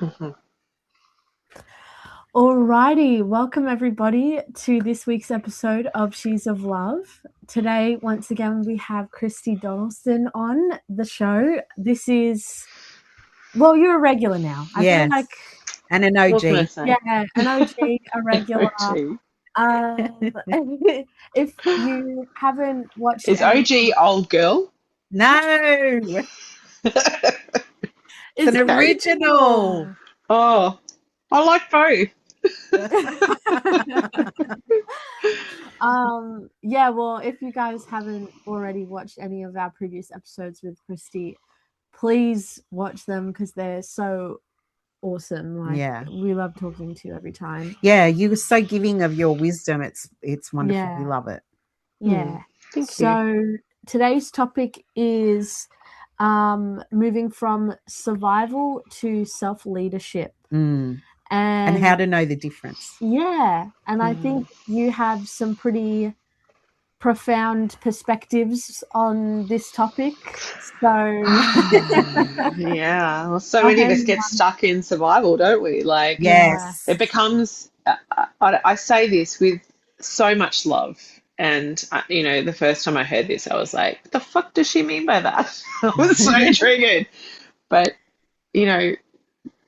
Mhm. Alrighty, welcome everybody to this week's episode of She's of Love. Today, once again, we have Kristy Donaldson on the show. This is, well, you're a regular now. I feel like, Yes, and an What can I OG. say? yeah, an OG, a regular. OG. Um, if you haven't watched Is any, OG old girl? No, it's it's an original. original. Oh, I like both. Yeah, well, if you guys haven't already watched any of our previous episodes with Kristy, please watch them because they're so awesome. Like, Yeah, we love talking to you every time. yeah, you were so giving of your wisdom. It's wonderful. We Yeah, love it. yeah. Thank you. So today's topic is moving from survival to self-leadership. Mm. And And how to know the difference. yeah, and I think you have some pretty profound perspectives on this topic. So Yeah, well, so I'll many of us hand get stuck in survival, don't we? Like, yeah. it Yes. becomes, I say this with so much love. And, the first time I heard this, I was like, what the fuck does she mean by that? I was so triggered. But, you know,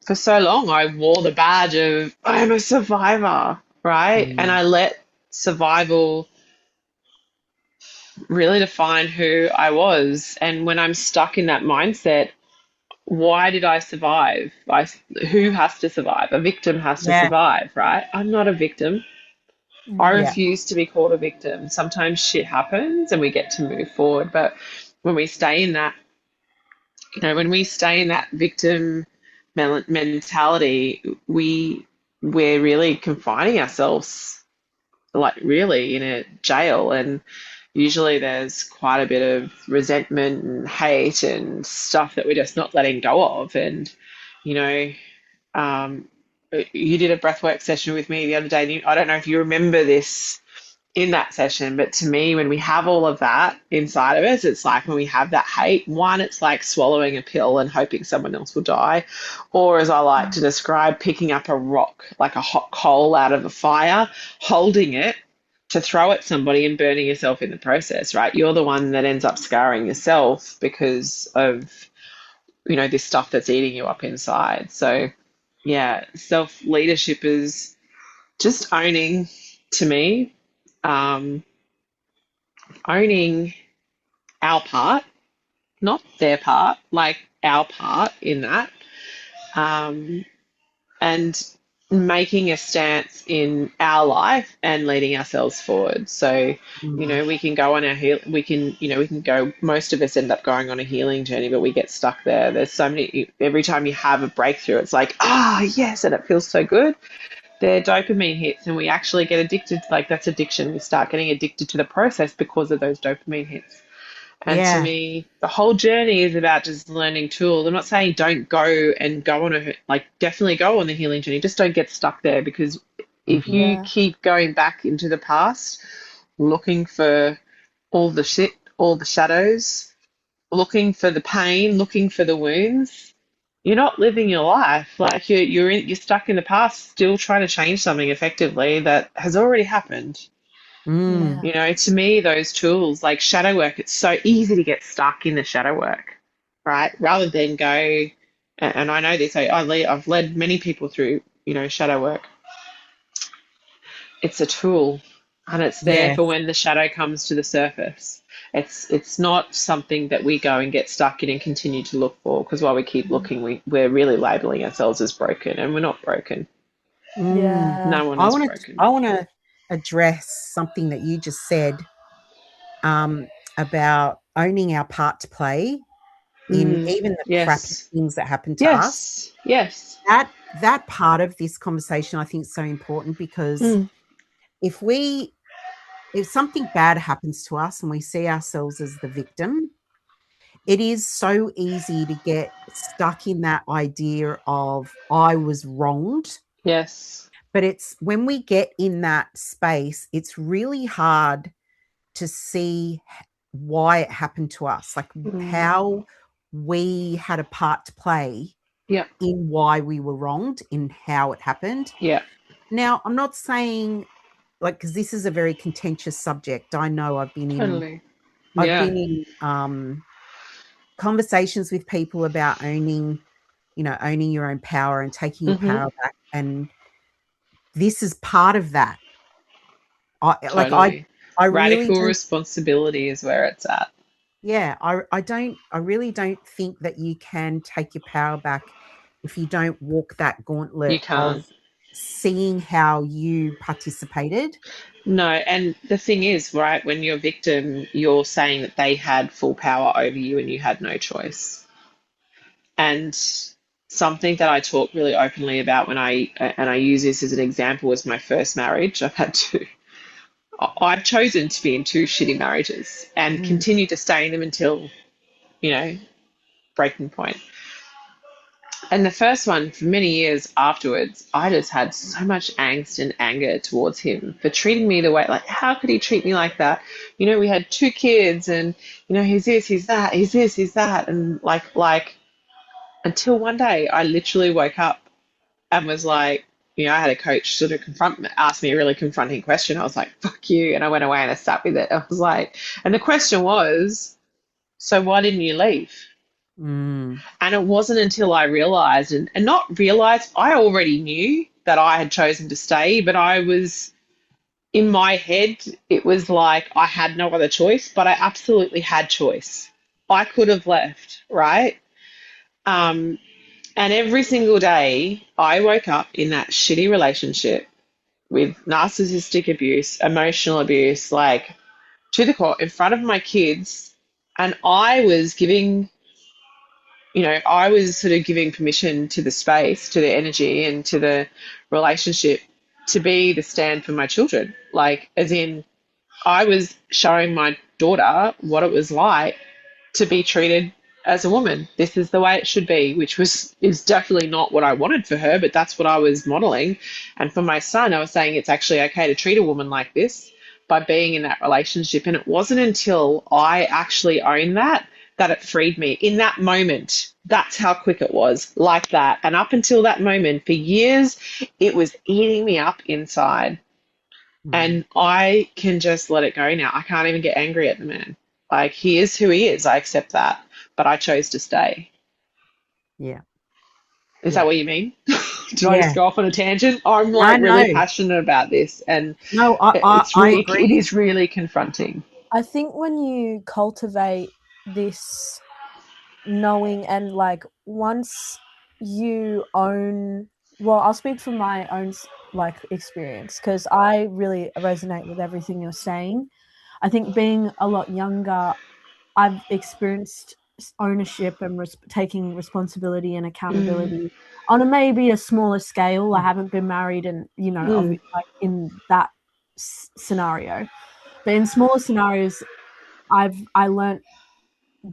for so long, I wore the badge of I'm a survivor, right? And Mm. I let survival really define who I was. And when I'm stuck in that mindset, why did I survive? Who has to survive? A victim has to Yeah, survive, right? I'm not a victim. I Mm. yeah, refuse to be called a victim. Sometimes shit happens and we get to move forward. But when we stay in that, when we stay in that victim mentality, we're really confining ourselves, like really in a jail. And usually there's quite a bit of resentment and hate and stuff that we're just not letting go of. And, you know, um, you did a breathwork session with me the other day. And I don't know if you remember this in that session, but to me, when we have all of that inside of us, it's like when we have that hate, one, it's like swallowing a pill and hoping someone else will die. Or, as I like to describe, picking up a rock, like a hot coal out of a fire, holding it to throw at somebody and burning yourself in the process, right? You're the one that ends up scarring yourself because of, this stuff that's eating you up inside. So, yeah, self leadership is just owning, to me, um, owning our part, not their part, like our part in that, um, and making a stance in our life and leading ourselves forward. So, mm, we can go on our we can go. Most of us end up going on a healing journey, but we get stuck there. There's so many. Every time you have a breakthrough, it's like, yes, and it feels so good. They're dopamine hits, and we actually get addicted. Like, that's addiction. We start getting addicted to the process because of those dopamine hits. And to yeah, me, the whole journey is about just learning tools. I'm not saying don't go on definitely go on the healing journey. Just don't get stuck there, because if mhm, you Yeah. keep going back into the past, looking for all the shit, all the shadows, looking for the pain, looking for the wounds, you're not living your life. Like, you're stuck in the past, still trying to change something effectively that has already happened. mm, Yeah. To me, those tools like shadow work, it's so easy to get stuck in the shadow work, right? Rather than go, and I know this, I've led many people through, shadow work. It's a tool, and it's there yes, for when the shadow comes to the surface. It's not something that we go and get stuck in and continue to look for, because while we keep looking, we're really labeling ourselves as broken, and we're not broken. mm. Yeah. No one is broken. I want to address something that you just said about owning our part to play in even the crappy Yes. things that happen to us. Yes. Yes. That part of this conversation I think is so important because Mm. if we if something bad happens to us and we see ourselves as the victim, it is so easy to get stuck in that idea of I was wronged. Yes. But it's when we get in that space, it's really hard to see why it happened to us, like Mm. how we had a part to play Yeah. in why we were wronged, in how it happened. Yeah. Now, I'm not saying, like, because this is a very contentious subject. I know I've been Totally. in conversations with people about owning your own power and taking your Mm-hmm. power back, and this is part of that. Totally. I really Radical don't. responsibility is where it's at. Yeah, I really don't think that you can take your power back if you don't walk that You gauntlet of can't. seeing how you participated. No, and the thing is, right, when you're a victim, you're saying that they had full power over you and you had no choice. And something that I talk really openly about and I use this as an example was my first marriage. I've had two. I've chosen to be in two shitty marriages and Mm, continue to stay in them until, you know, breaking point. And the first one, for many years afterwards, I just had so much angst and anger towards him for treating me the way, like, how could he treat me like that? You know, we had two kids and, you know, he's this, he's that, he's this, he's that. And like, until one day I literally woke up and was like, you know, I had a coach sort of ask me a really confronting question. I was like, fuck you. And I went away and I sat with it. I was like, and the question was, so why didn't you leave? mm, And it wasn't until I realized, and not realized, I already knew that I had chosen to stay, but I was in my head, it was like I had no other choice, but I absolutely had choice. I could have left, right? Um, and every single day I woke up in that shitty relationship with narcissistic abuse, emotional abuse, like to the court in front of my kids. And I was giving, you know, I was sort of giving permission to the space, to the energy, and to the relationship to be the stand for my children. Like, as in, I was showing my daughter what it was like to be treated as a woman. This is the way it should be, which is definitely not what I wanted for her, but that's what I was modeling. And for my son, I was saying it's actually okay to treat a woman like this by being in that relationship. And it wasn't until I actually owned that it freed me in that moment. That's how quick it was, like that. And up until that moment, for years, it was eating me up inside. mm. And I can just let it go now. I can't even get angry at the man. Like, he is who he is. I accept that. But I chose to stay. Yeah, Is yeah, that what you mean? Did I just yeah. go off on a tangent? I'm No, like no, really passionate about this, and no. I it agree. is really confronting. I think when you cultivate this knowing and like once you own, well, I'll speak from my own like experience because I really resonate with everything you're saying. I think being a lot younger, I've experienced ownership and taking responsibility and Mm, accountability on a maybe a smaller scale. I haven't been married and, you know, mm, like in that scenario, but in smaller scenarios, I learned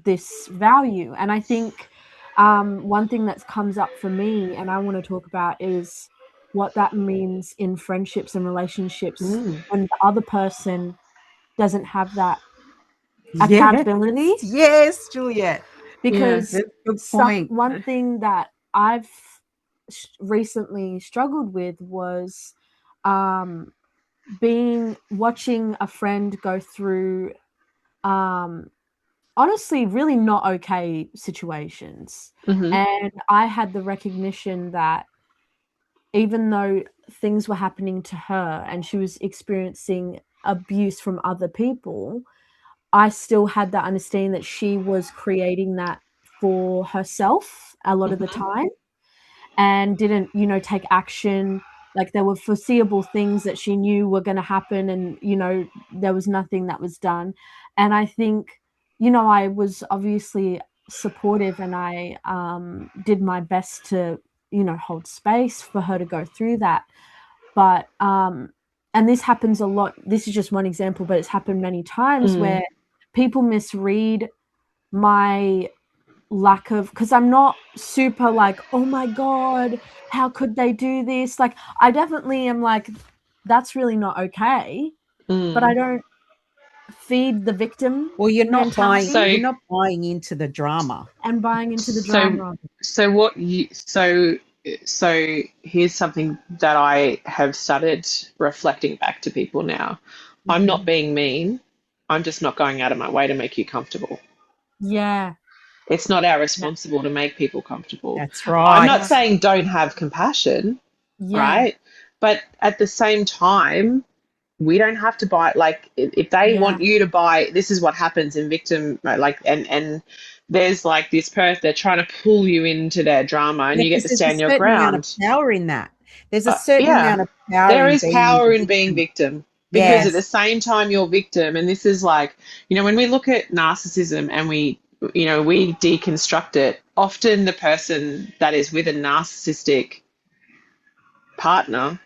this value. And I think one thing that comes up for me and I want to talk about is what that means in friendships and relationships mm. when the other person doesn't have that Yes, accountability. yes, Juliet. Yeah. Because That's a good point. one thing that I've recently struggled with was um, watching a friend go through um, honestly really not okay situations. Mm-hmm. And I had the recognition that even though things were happening to her and she was experiencing abuse from other people, I still had that understanding that she was creating that for herself a lot of the Mm-hmm. time and didn't, you know, take action. Like there were foreseeable things that she knew were going to happen and, you know, there was nothing that was done. And I think, you know, I was obviously supportive and I did my best to, you know, hold space for her to go through that. But, and this happens a lot. This is just one example, but it's happened many times Mm, where people misread my lack of, because I'm not super like, oh my God, how could they do this? Like, I definitely am like, that's really not okay. But I mm. don't feed the victim. Well, you're not buying. mentality You're not buying into the drama. and buying into the So, drama. so here's something that I have started reflecting back to people now. I'm not being mean. I'm just not going out of my way to make you comfortable. Yeah. It's not our responsible to make people comfortable. That's I'm right. not saying don't have compassion, Yeah. right? But at the same time, we don't have to buy, like, if they Yeah. want you to buy, this is what happens in victim, like, and there's like this person, they're trying to pull you into their drama and you get to Because stand your there's a certain amount of ground. power in that. There's a certain Yeah, amount of power there in is being power the in being victim. victim because at the Yes. same time you're victim, and this is like, when we look at narcissism and we deconstruct it, often the person that is with a narcissistic partner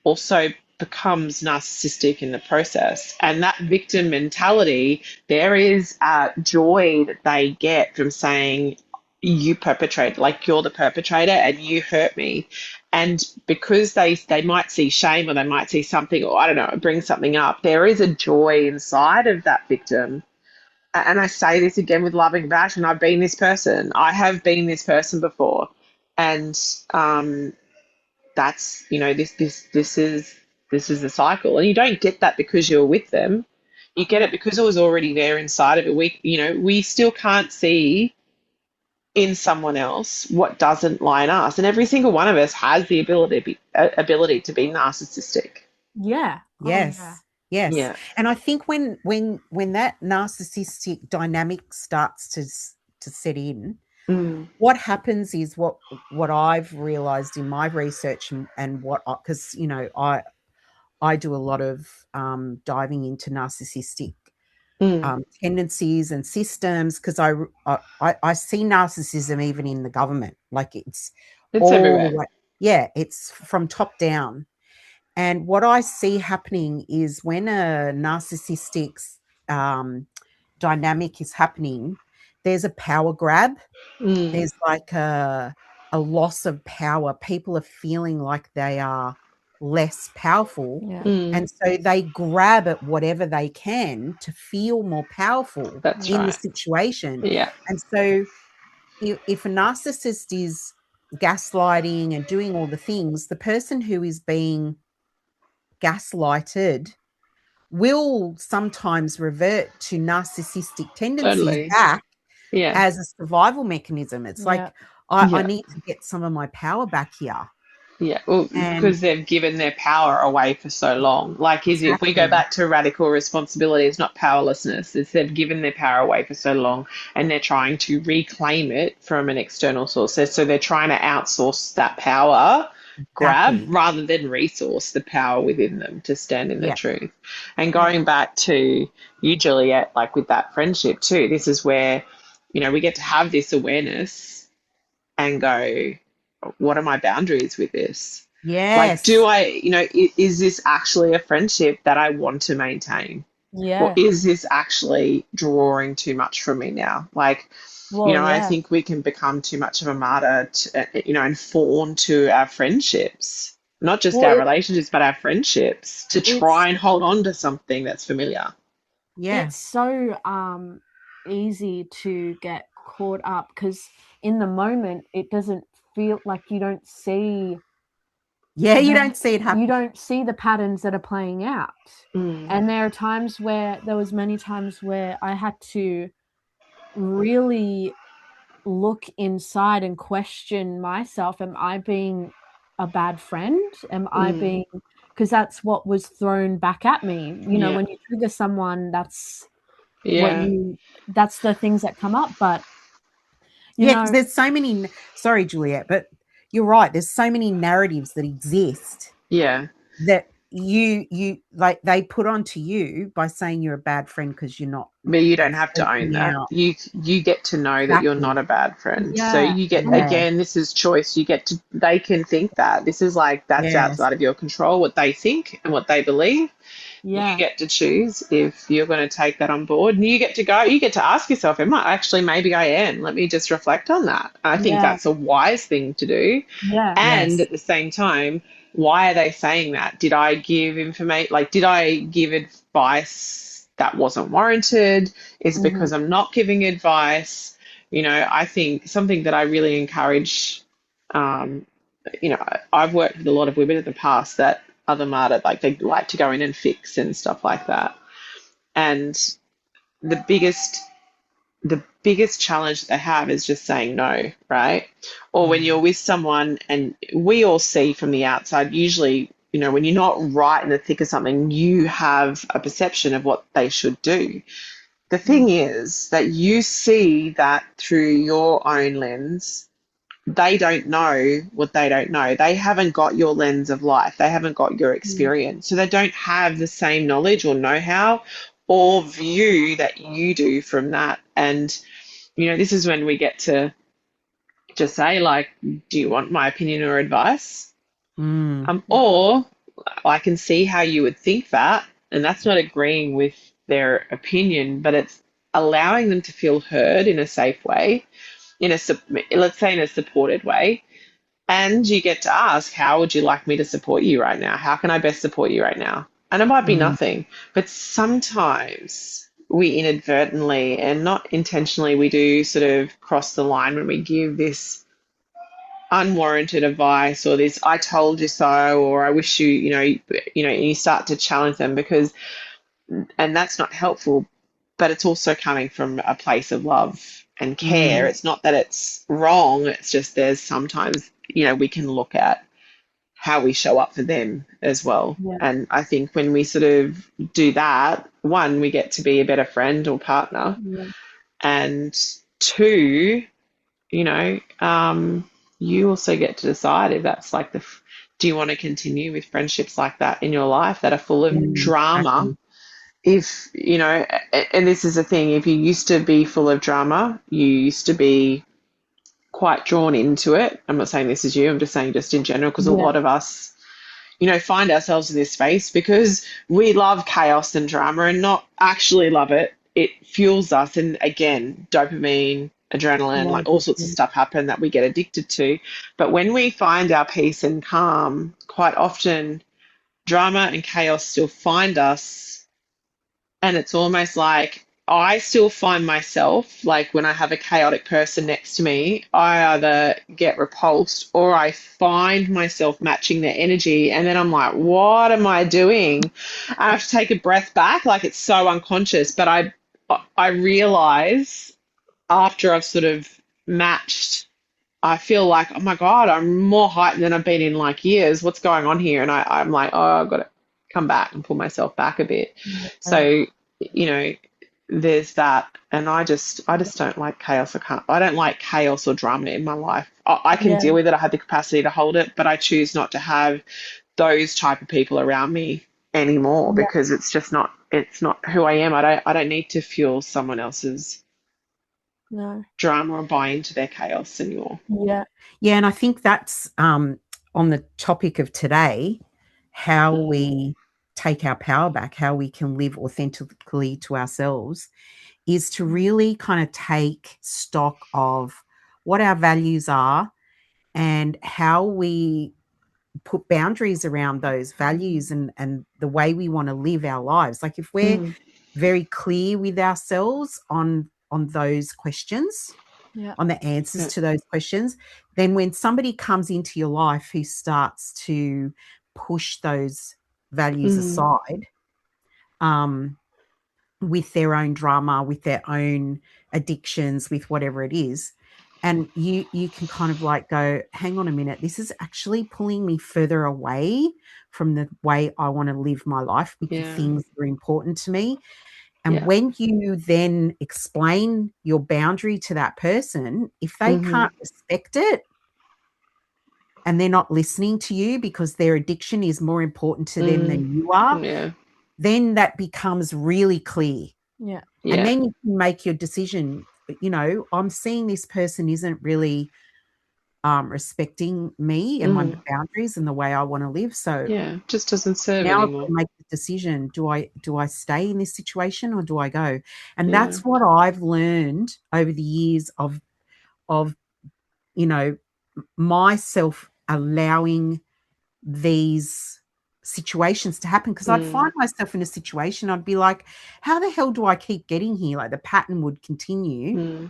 also becomes narcissistic in the process. And that victim mentality, there is a joy that they get from saying, you perpetrate, like, you're the perpetrator and you hurt me. And because they might see shame, or they might see something, or I don't know, bring something up, there is a joy inside of that victim. And I say this again with loving compassion. I've been this person. I have been this person before. And that's, this is the cycle, and you don't get that because you're with them. You get it because it was already there inside of it. We still can't see in someone else what doesn't line us, and every single one of us has the ability to be narcissistic. Yeah. Yes. Oh, yeah. Yes. Yeah. And I think when that narcissistic dynamic starts to set in, what happens is what I've realized in my research, and what, because I do a lot of diving into narcissistic tendencies and systems, because I see narcissism even in the government. Like it's all everywhere. the way. Yeah, it's from top down. And what I see happening is when a narcissistic dynamic is happening, there's a power grab. There's like a loss of power. People are feeling like they are less powerful. Yeah. And so they grab at whatever they can to feel more powerful That's in the right. situation. Yeah. And so if a narcissist is gaslighting and doing all the things, the person who is being gaslighted will sometimes revert to narcissistic tendencies Totally. back Yeah. as a survival mechanism. It's Yeah. like, I need to get some of my power back here. Yeah, well, And because they've given their power away for so long. Like, if we Exactly. go back to radical responsibility, it's not powerlessness. It's they've given their power away for so long, and they're trying to reclaim it from an external source. So they're trying to outsource that power grab Exactly. rather than resource the power within them to stand in their Yeah. truth. And going back to you, Juliet, like with that friendship too, this is where, we get to have this awareness and go, what are my boundaries with this? Like, Yes. is this actually a friendship that I want to maintain? Yeah. Or is this actually drawing too much from me now? Like, Well, I yeah. think we can become too much of a martyr, and fawn to our friendships, not just our relationships, but our friendships, to try and hold on to something that's familiar. Yeah. It's so easy to get caught up because in the moment it doesn't feel like you don't see. Yeah, you don't see it happen. You don't see the patterns that are playing out. And there was many times where I had to really look inside and question myself. Am I being a bad friend? Am I being, because that's what was thrown back at me. When you trigger someone, that's that's the things that come up. But because there's so many, sorry, Juliet, but you're right. There's so many narratives that exist. Yeah. That you like they put onto you by saying you're a bad friend because you're not. But you don't have to own that. Out. You get to know that you're not a bad friend. Yeah. So you get, again, this is choice. They can think that. This is like, that's outside of your control, what they think and what they believe. Yeah. You get to choose if you're going to take that on board, and you get to ask yourself, maybe I am. Let me just reflect on that. I think that's a wise thing to do. Yeah. And at the same time, why are they saying that? Did I give information? Like, did I give advice that wasn't warranted? Is it Mm-hmm. because I'm not giving advice? You know, I think something that I really encourage, you know, I've worked with a lot of women in the past that are the martyr, like they like to go in and fix and stuff like that. And the biggest the biggest challenge that they have is just saying no, right? Or when you're with someone, and we all see from the outside, usually, you know, when you're not right in the thick of something, you have a perception of what they should do. The thing is that you see that through your own lens. They don't know what they don't know. They haven't got your lens of life. They haven't got your experience. So they don't have the same knowledge or know-how or view that you do from that. And, you know, this is when we get to just say, like, do you want my opinion or advice? Or I can see how you would think that, and that's not agreeing with their opinion, but it's allowing them to feel heard in a safe way, let's say in a supported way. And you get to ask, how would you like me to support you right now? How can I best support you right now? And it might be nothing, but sometimes we inadvertently and not intentionally, we do sort of cross the line when we give this unwarranted advice or this "I told you so" or "I wish and you start to challenge them and that's not helpful. But it's also coming from a place of love and care. It's not that it's wrong. It's just there's sometimes, we can look at how we show up for them as well. Yeah. And I think when we sort of do that, one, we get to be a better friend or partner. Yeah. And two, you also get to decide if that's like do you want to continue with friendships like that in your life that are full of drama? If, and this is the thing, if you used to be full of drama, you used to be quite drawn into it. I'm not saying this is you, I'm just saying just in general, because a lot of us, find ourselves in this space because we love chaos and drama and not actually love it. It fuels us. And again, dopamine, adrenaline, like all sorts of stuff happen that we get addicted to. But when we find our peace and calm, quite often drama and chaos still find us. And it's almost like I still find myself, like when I have a chaotic person next to me, I either get repulsed or I find myself matching their energy. And then I'm like, what am I doing? I have to take a breath back. Like it's so unconscious. But I realize after I've sort of matched, I feel like, oh my God, I'm more heightened than I've been in like years. What's going on here? And I'm like, oh, I've got to come back and pull myself back a bit. So, there's that. And I just don't like chaos. I don't like chaos or drama in my life. I can deal with it. I have the capacity to hold it, but I choose not to have those type of people around me anymore because it's not who I am. I don't need to fuel someone else's drama or buy into their chaos anymore. And I think that's on the topic of today, how we take our power back, how we can live authentically to ourselves, is to really kind of take stock of what our values are and how we put boundaries around those values and the way we want to live our lives. Like if we're very clear with ourselves on those questions, on the answers to those questions, then when somebody comes into your life who starts to push those values aside, with their own drama, with their own addictions, with whatever it is, and you can kind of like go, hang on a minute, this is actually pulling me further away from the way I want to live my life with the things that are important to me. And when you then explain your boundary to that person, if they can't respect it and they're not listening to you because their addiction is more important to them than you are, then that becomes really clear. And then you can make your decision, I'm seeing this person isn't really respecting me and my boundaries and the way I want to live. So just doesn't serve now anymore. I've got to make the decision. Do I stay in this situation or do I go? And that's what I've learned over the years of myself allowing these situations to happen, because I'd find myself in a situation, I'd be like, how the hell do I keep getting here? Like the pattern would continue.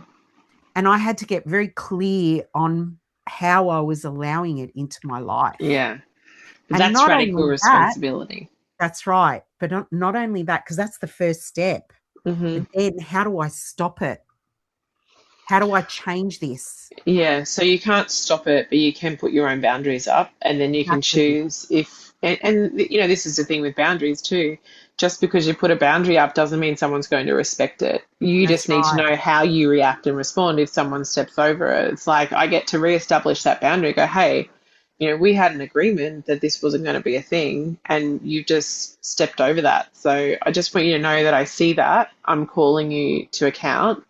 And I had to get very clear on how I was allowing it into my life. Yeah. And That's not radical only responsibility. that's right. But not only that, because that's the first step. But then how do I stop it? How do I change this? Yeah, so you can't stop it, but you can put your own boundaries up, and then you can Exactly. choose if, and you know, this is the thing with boundaries too. Just because you put a boundary up doesn't mean someone's going to respect it. You That's just need to right. know how you react and respond if someone steps over it. It's like I get to reestablish that boundary, go, hey, you know, we had an agreement that this wasn't going to be a thing, and you just stepped over that. So I just want you to know that I see that. I'm calling you to account.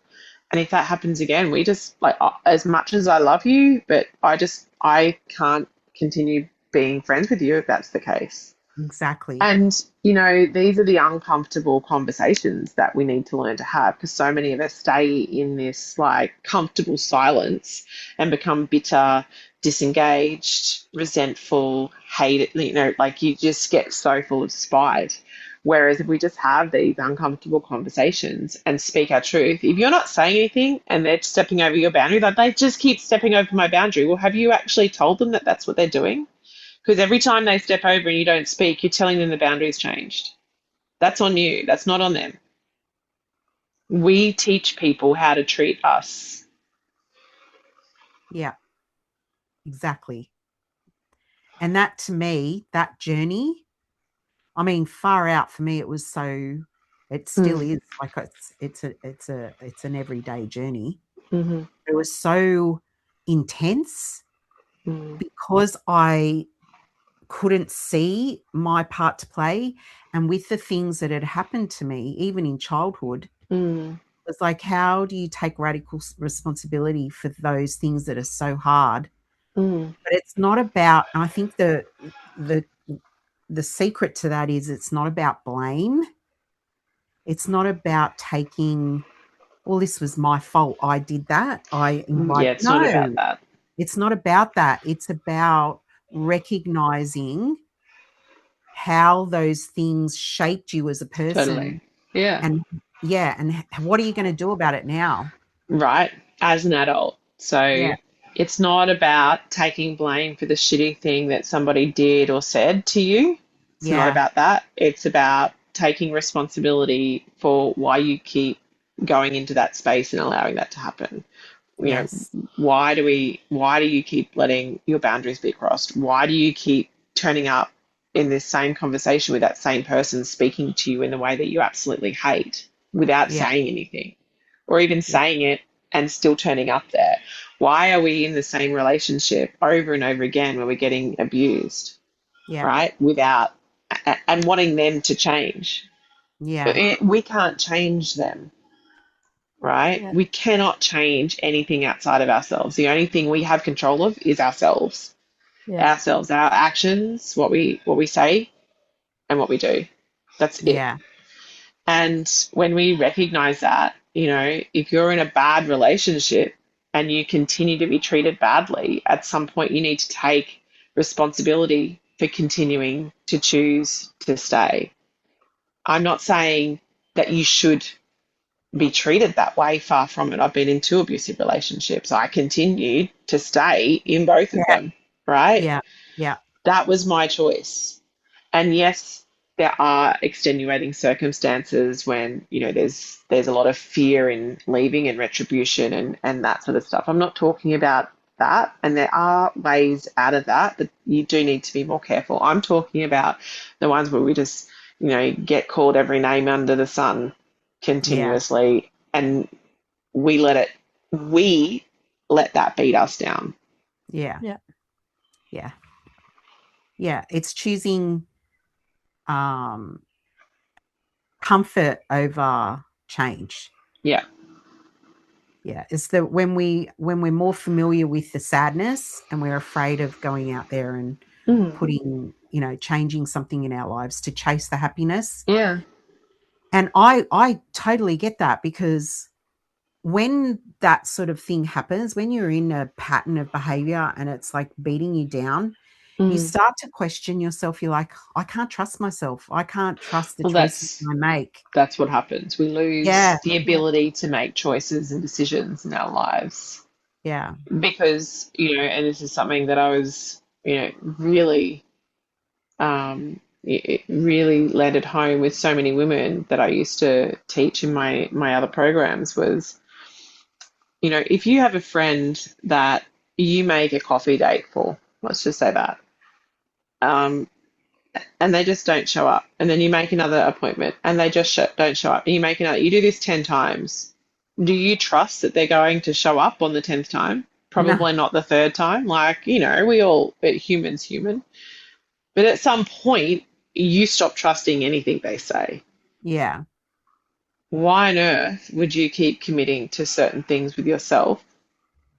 And if that happens again, we just like, as much as I love you, but I can't continue being friends with you if that's the case. Exactly. And, you know, these are the uncomfortable conversations that we need to learn to have, because so many of us stay in this like comfortable silence and become bitter, disengaged, resentful, hate it, you know, like you just get so full of spite. Whereas if we just have these uncomfortable conversations and speak our truth, if you're not saying anything and they're stepping over your boundary, like they just keep stepping over my boundary, well, have you actually told them that that's what they're doing? Because every time they step over and you don't speak, you're telling them the boundary's changed. That's on you. That's not on them. We teach people how to treat us. Yeah, exactly. And that, to me, that journey, I mean, far out for me, it was so, it still is like it's an everyday journey. It was so intense because I couldn't see my part to play, and with the things that had happened to me, even in childhood, it was like, how do you take radical responsibility for those things that are so hard? But it's not about, and I think the secret to that is it's not about blame. It's not about taking, well, this was my fault. I did that. I Yeah, invited. it's not about No, that. it's not about that. It's about recognizing how those things shaped you as a person. Totally. Yeah. And yeah, and what are you going to do about it now? Right. As an adult. So Yeah, it's not about taking blame for the shitty thing that somebody did or said to you. It's not yeah, about that. It's about taking responsibility for why you keep going into that space and allowing that to happen. You know, yes, why do you keep letting your boundaries be crossed? Why do you keep turning up in this same conversation with that same person speaking to you in the way that you absolutely hate without yeah, saying anything, or even yeah, saying it and still turning up there? Why are we in the same relationship over and over again when we're getting abused, yeah, right? And wanting them to change. yeah, We can't change them, right? Yeah. We cannot change anything outside of ourselves. The only thing we have control of is ourselves. Yeah. Ourselves, our actions, what we say and what we do. That's it. yeah, And when we recognize that, you know, if you're in a bad relationship and you continue to be treated badly, at some point you need to take responsibility for continuing to choose to stay. I'm not saying that you should be treated that way. Far from it. I've been in two abusive relationships. I continued to stay in both of yeah, them, right? yeah, yeah, That was my choice. And yes, there are extenuating circumstances when, you know, there's a lot of fear in leaving and retribution and that sort of stuff. I'm not talking about that. And there are ways out of that, but you do need to be more careful. I'm talking about the ones where we just, you know, get called every name under the sun yeah, continuously, and we let it we let that beat us down. yeah, Yeah. yeah, yeah. It's choosing um comfort over change. Yeah. Yeah, it's the when we're more familiar with the sadness and we're afraid of going out there and Mm. putting, changing something in our lives to chase the happiness. Yeah. And I totally get that, because when that sort of thing happens, when you're in a pattern of behavior and it's like beating you down, you start to question yourself. You're like, I can't trust myself. I can't trust the Well, choices I make. that's what happens. We lose Yeah. the ability to make choices and decisions in our lives Yeah. because, and this is something that I was, really, it really landed home with so many women that I used to teach in my other programs was, if you have a friend that you make a coffee date for, let's just say that, and they just don't show up, and then you make another appointment and they just don't show up, and you make another, you do this 10 times. Do you trust that they're going to show up on the 10th time? No. Probably not the third time. Like, we all, human. But at some point, you stop trusting anything they say. Yeah. Why on earth would you keep committing to certain things with yourself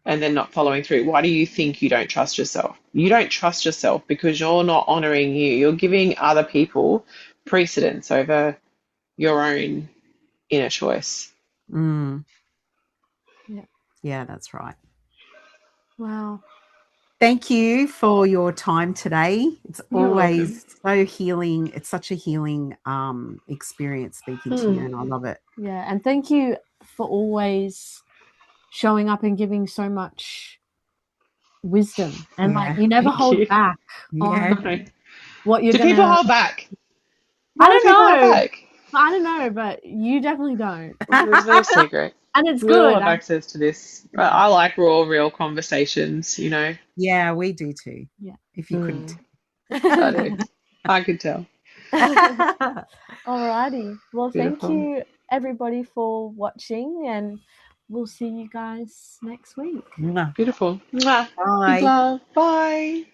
and then not following through? Why do you think you don't trust yourself? You don't trust yourself because you're not honoring you. You're giving other people precedence over your own inner choice. Mm. Yeah. Yeah, that's right. Wow. Thank you for your time today. It's You're always so healing. It's such a healing experience speaking to you, and I love it. Yeah, and thank you for always showing up and giving so much wisdom. And you never hold back on what you're Do gonna. people hold back? I don't People hold know. back? I don't know, but you definitely don't. There's no secret. And it's We all good. have access to this. I like raw, real conversations, Yeah, we do too. Yeah. If you couldn't. I do. I could tell. Alrighty. Well, Beautiful. thank you everybody for watching, and we'll see you guys next week. Beautiful. Mwah. Bye. Big love. Bye.